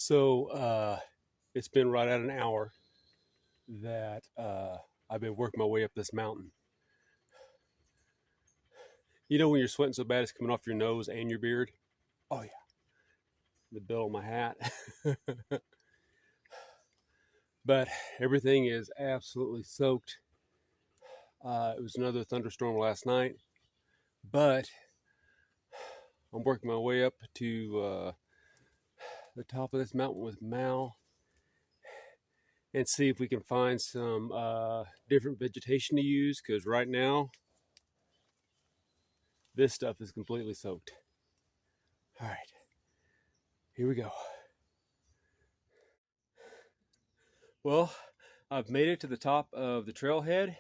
So it's been right at an hour that I've been working my way up this mountain. You know when you're sweating so bad it's coming off your nose and your beard? Oh yeah, the bill of my hat. But everything is absolutely soaked. It was another thunderstorm last night, but I'm working my way up to the top of this mountain with Mal and see if we can find some different vegetation to use, because right now this stuff is completely soaked. All right, here we go. Well, I've made it to the top of the trailhead.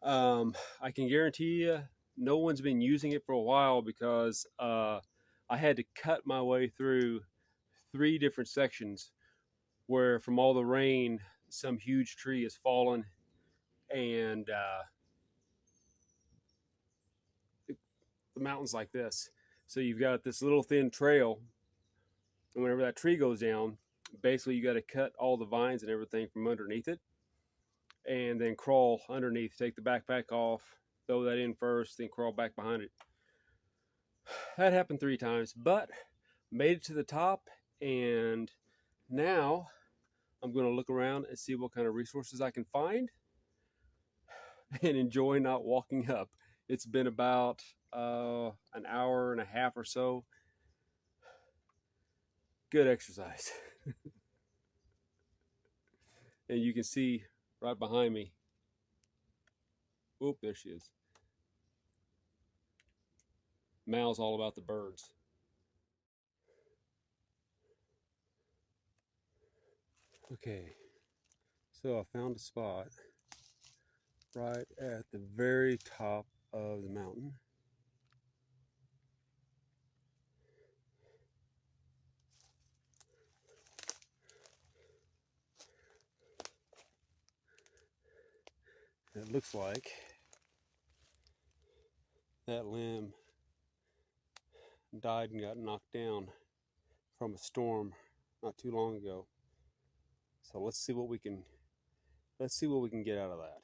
I can guarantee you no one's been using it for a while because I had to cut my way through three different sections where, from all the rain, some huge tree has fallen, and the mountain's like this. So you've got this little thin trail, and whenever that tree goes down, basically you got to cut all the vines and everything from underneath it, and then crawl underneath, take the backpack off, throw that in first, then crawl back behind it. That happened 3 times, but made it to the top, and now I'm going to look around and see what kind of resources I can find and enjoy not walking up. It's been about an hour and a half or so. Good exercise. And you can see right behind me. Oop, there she is. Mal's all about the birds. Okay, so I found a spot right at the very top of the mountain. It looks like that limb died and got knocked down from a storm not too long ago. So let's see what we can get out of that.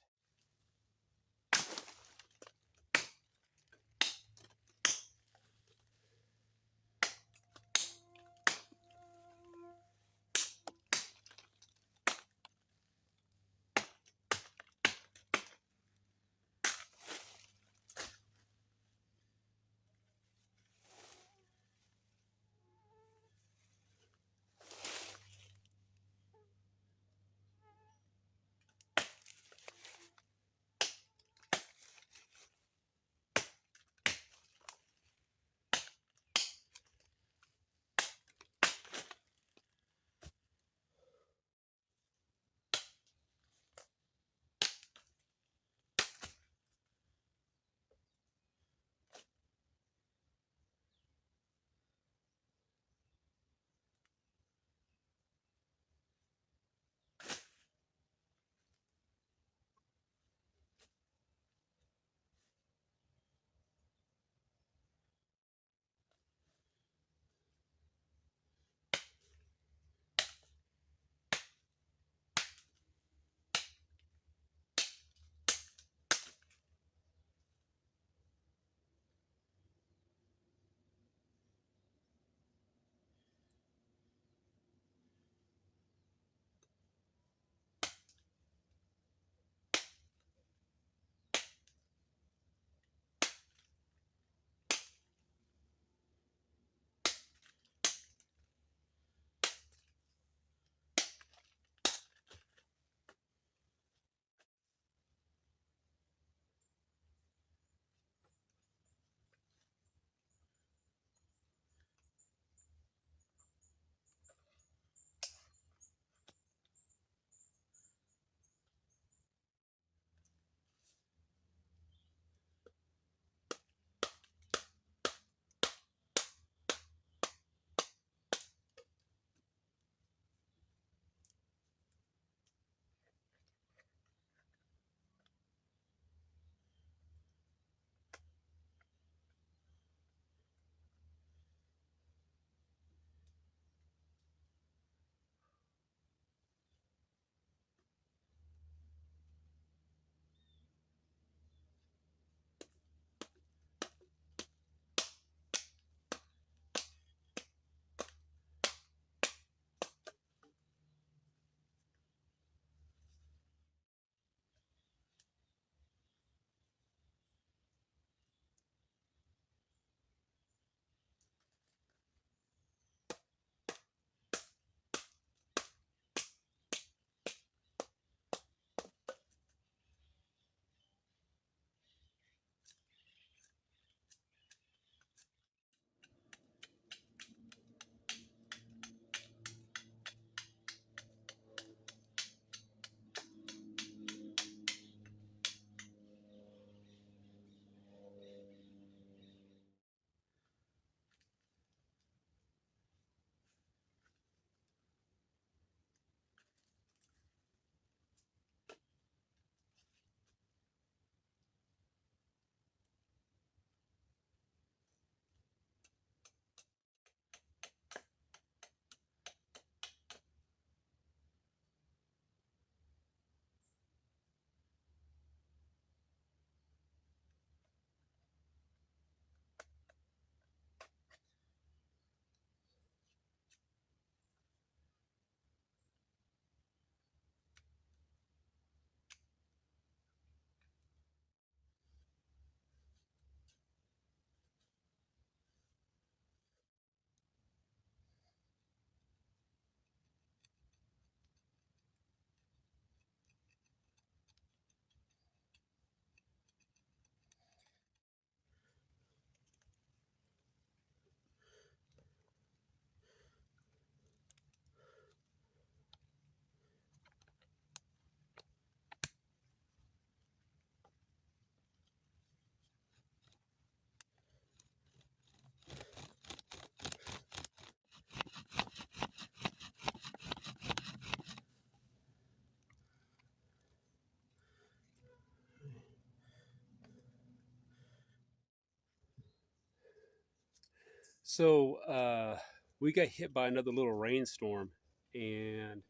So we got hit by another little rainstorm, and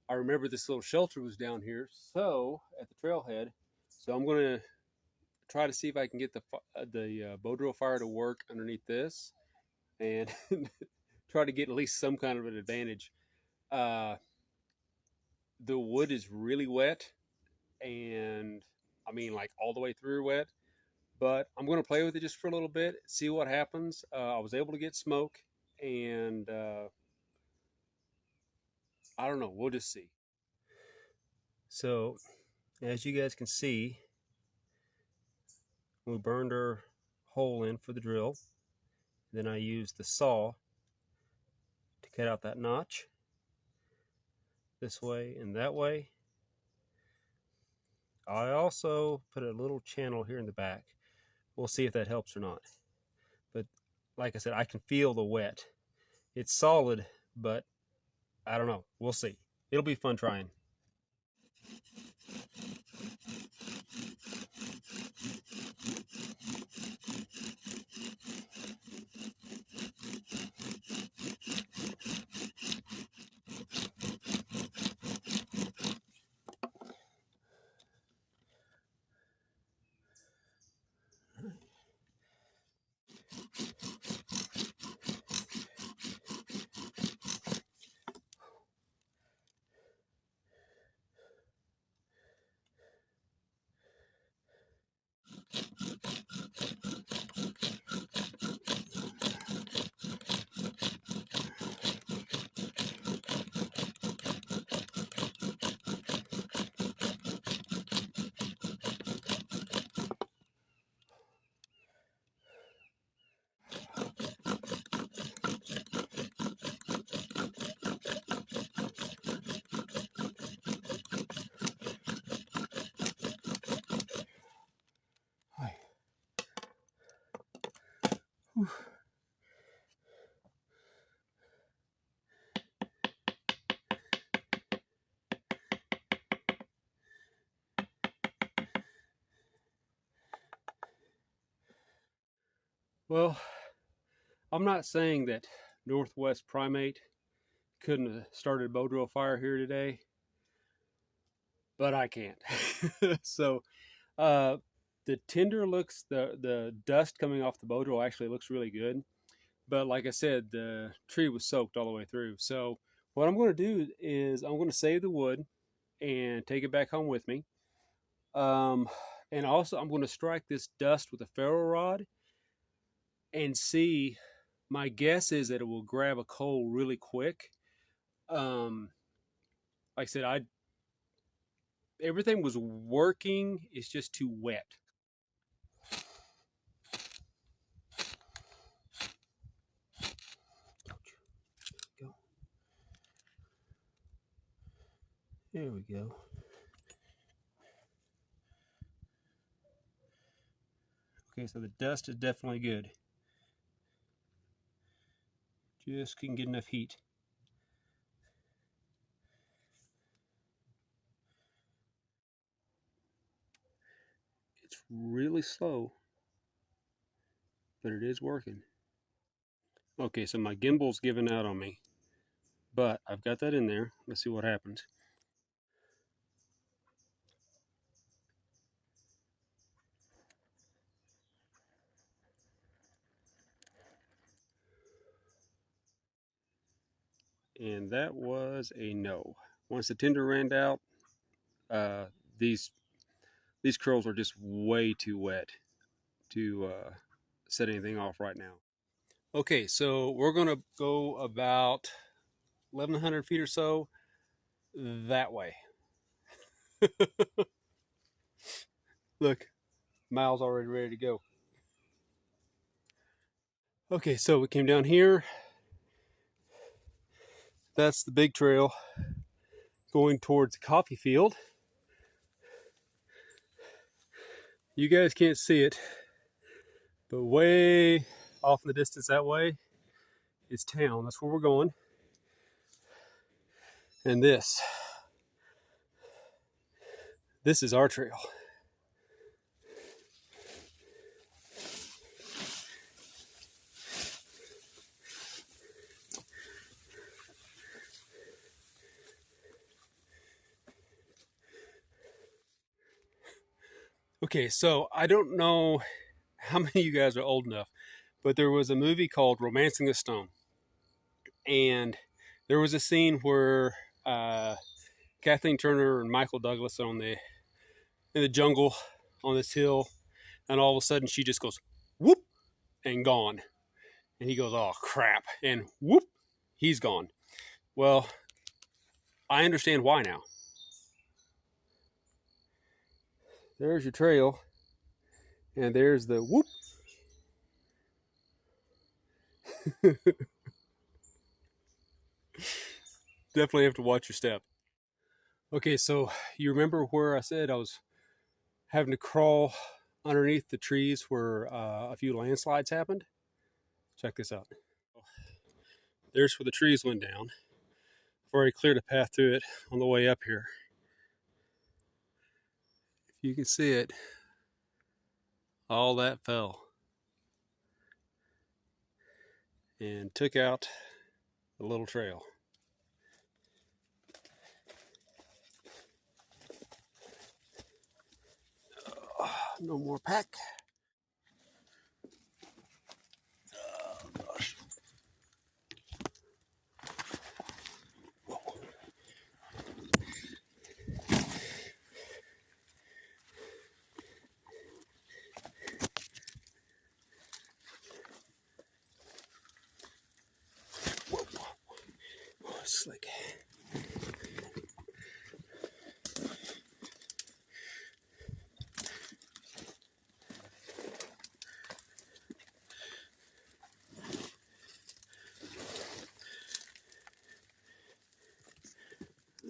I remember this little shelter was down here, so at the trailhead. So I'm going to try to see if I can get the bow drill fire to work underneath this, and try to get at least some kind of an advantage. Uh, the wood is really wet, and I mean like all the way through wet. But I'm going to play with it just for a little bit, see what happens. I was able to get smoke, and I don't know. We'll just see. So, as you guys can see, we burned our hole in for the drill. Then I used the saw to cut out that notch this way and that way. I also put a little channel here in the back. We'll see if that helps or not. But like I said, I can feel the wet. It's solid, but I don't know. We'll see. It'll be fun trying. Well, I'm not saying that Northwest Primate couldn't have started a bow drill fire here today, but I can't. So uh, the tinder looks, the dust coming off the bow drill actually looks really good. But like I said, the tree was soaked all the way through. So what I'm going to do is I'm going to save the wood and take it back home with me. Um, and also I'm going to strike this dust with a ferro rod and see. My guess is that it will grab a coal really quick. Um, like I said, I everything was working. It's just too wet. Go. There we go. Okay, so the dust is definitely good. Just couldn't get enough heat. It's really slow, but it is working. Okay, so my gimbal's giving out on me, but I've got that in there. Let's see what happens. And that was a no. Once the tinder ran out, uh, these curls are just way too wet to set anything off right now. Okay, so we're gonna go about 1,100 feet or so that way. Look, Miles already ready to go. Okay, so we came down here. That's the big trail going towards the coffee field. You guys can't see it, but way off in the distance that way is town. That's where we're going. And this is our trail. Okay, so I don't know how many of you guys are old enough, but there was a movie called Romancing the Stone. And there was a scene where Kathleen Turner and Michael Douglas are in the jungle on this hill, and all of a sudden she just goes whoop and gone. And he goes, oh crap, and whoop, he's gone. Well, I understand why now. There's your trail, and there's the whoop. Definitely have to watch your step. Okay, so you remember where I said I was having to crawl underneath the trees where a few landslides happened? Check this out. There's where the trees went down. I've already cleared a path through it on the way up here. If you can see it, all that fell and took out the little trail. No more pack. Oh gosh. Whoa. Oh, it's slick.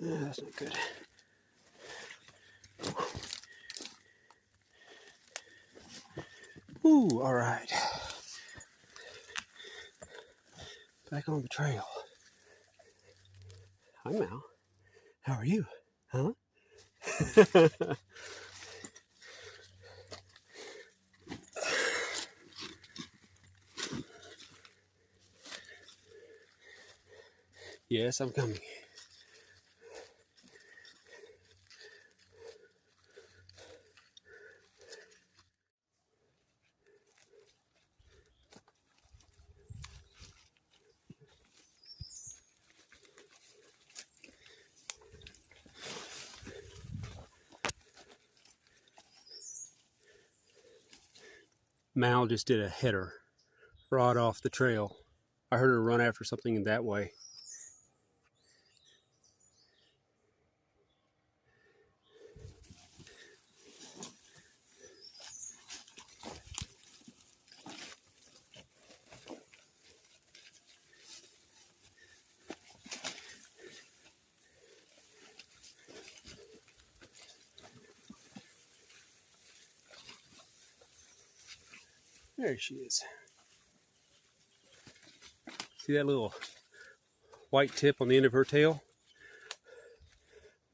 That's not good. Ooh, all right. Back on the trail. Hi, Mal. How are you? Huh? Yes, I'm coming. Mal just did a header right off the trail. I heard her run after something in that way. There she is. See that little white tip on the end of her tail?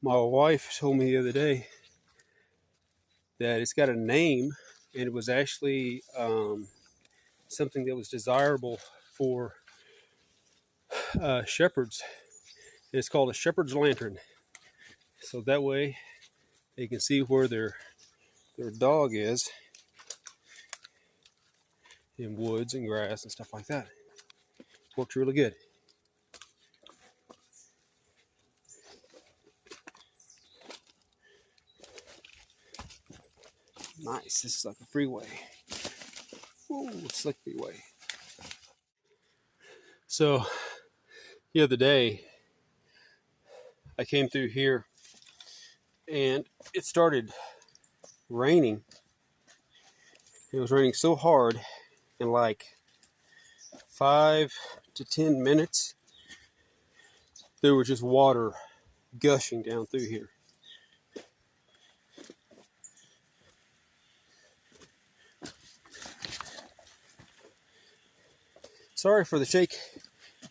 My wife told me the other day that it's got a name, and it was actually something that was desirable for shepherds. It's called a shepherd's lantern. So that way they can see where their dog is in woods and grass and stuff like that. Works really good. Nice. This is like a freeway. Ooh, slick freeway. So the other day I came through here and it started raining. It was raining so hard, in like 5 to 10 minutes there was just water gushing down through here. Sorry for the shake,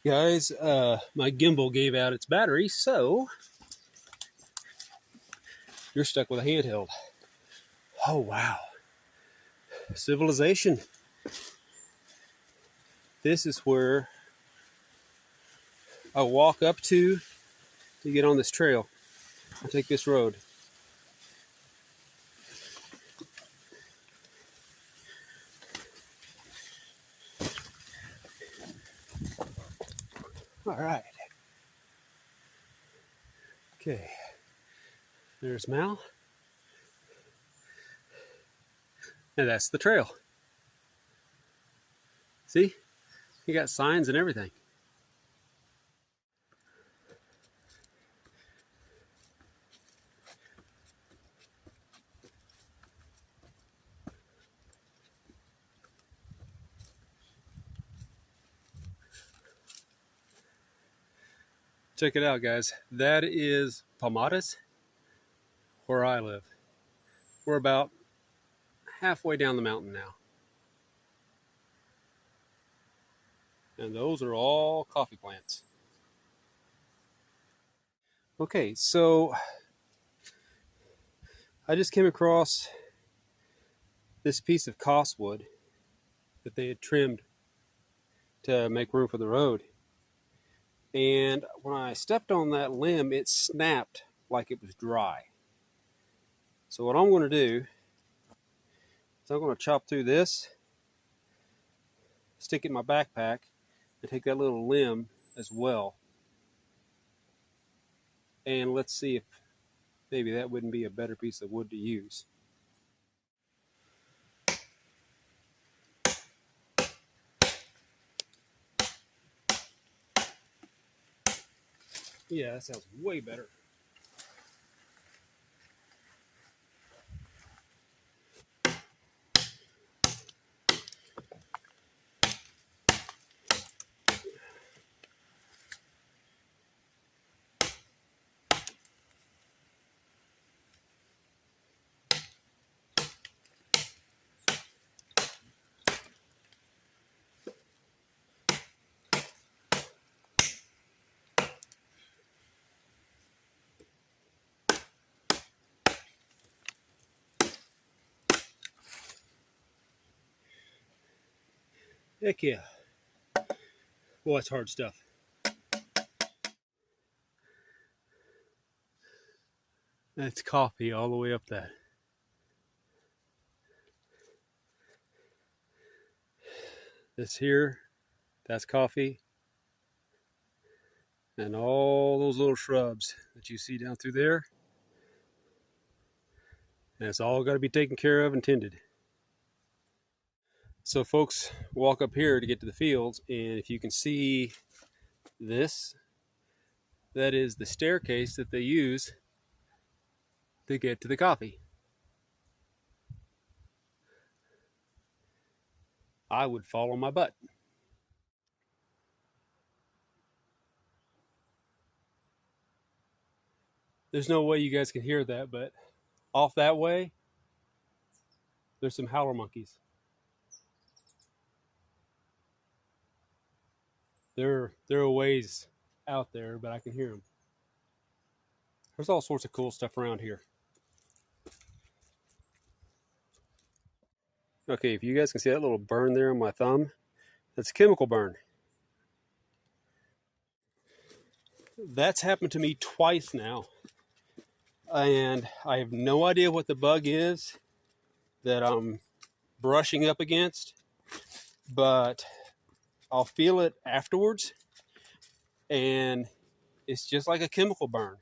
guys. My gimbal gave out its battery, so you're stuck with a handheld. Oh wow. Civilization. This is where I walk up to get on this trail. I take this road. All right. Okay. There's Mal. And that's the trail. See? You got signs and everything. Check it out, guys. That is Palmadas, where I live. We're about halfway down the mountain now. And those are all coffee plants. Okay, so I just came across this piece of costwood that they had trimmed to make room for the road. And when I stepped on that limb, it snapped like it was dry. So what I'm going to do is I'm going to chop through this, stick it in my backpack, and take that little limb as well. And let's see if maybe that wouldn't be a better piece of wood to use. Yeah, that sounds way better. Heck yeah. Well, that's hard stuff. That's coffee all the way up that. This here, that's coffee. And all those little shrubs that you see down through there. And it's all got to be taken care of and tended. So folks walk up here to get to the fields, and if you can see this, that is the staircase that they use to get to the coffee. I would fall on my butt. There's no way you guys can hear that, but off that way, there's some howler monkeys. They're a ways out there, but I can hear them. There's all sorts of cool stuff around here. Okay, if you guys can see that little burn there on my thumb, that's a chemical burn. That's happened to me twice now. And I have no idea what the bug is that I'm brushing up against, but I'll feel it afterwards, and it's just like a chemical burn.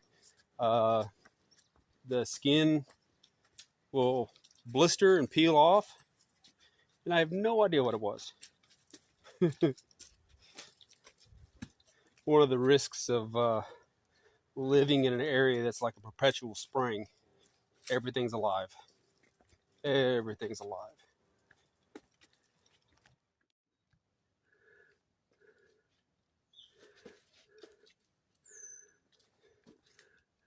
The skin will blister and peel off, and I have no idea what it was. One of the risks of living in an area that's like a perpetual spring. Everything's alive. Everything's alive.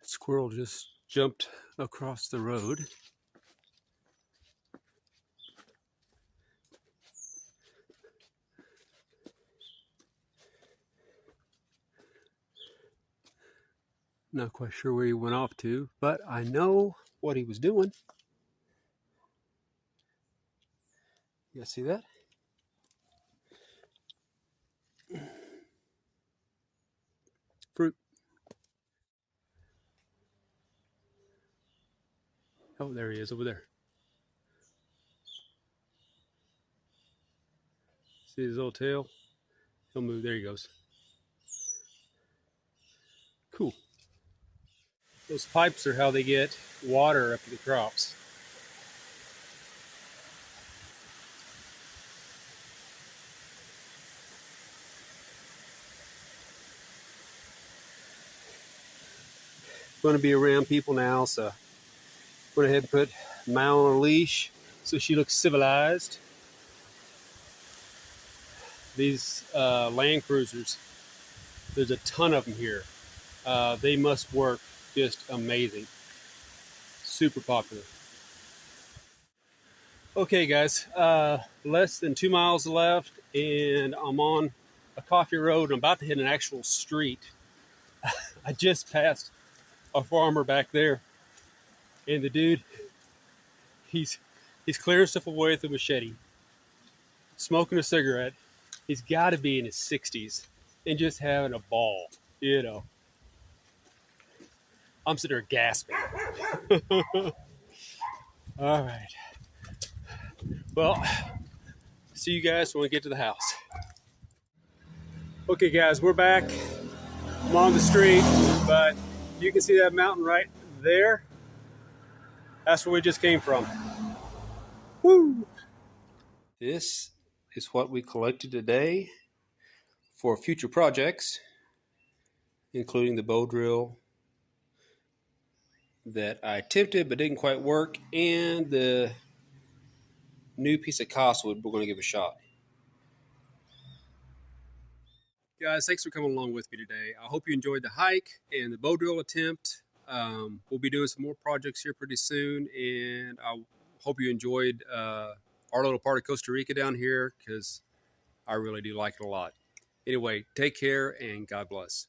Squirrel just jumped across the road. Not quite sure where he went off to, but I know what he was doing. You guys see that? Fruit. Oh, there he is over there. See his little tail? He'll move. There he goes. Cool. Those pipes are how they get water up to the crops. Going to be around people now, so went ahead and put Mal on a leash so she looks civilized. These Land Cruisers, there's a ton of them here. They must work just amazing. Super popular. Okay guys, less than 2 miles left and I'm on a coffee road. I'm about to hit an actual street. I just passed a farmer back there and the dude, he's clearing stuff away with a machete, smoking a cigarette. He's got to be in his 60s and just having a ball, you know. I'm sitting there gasping. All right. Well, see you guys when we get to the house. Okay guys, we're back. I'm on the street, but you can see that mountain right there. That's where we just came from. Woo! This is what we collected today for future projects, including the bow drill that I attempted but didn't quite work, and the new piece of costwood we're going to give a shot. Guys, thanks for coming along with me today. I hope you enjoyed the hike and the bow drill attempt. We'll be doing some more projects here pretty soon, and I hope you enjoyed our little part of Costa Rica down here, because I really do like it a lot. Anyway, take care and God bless.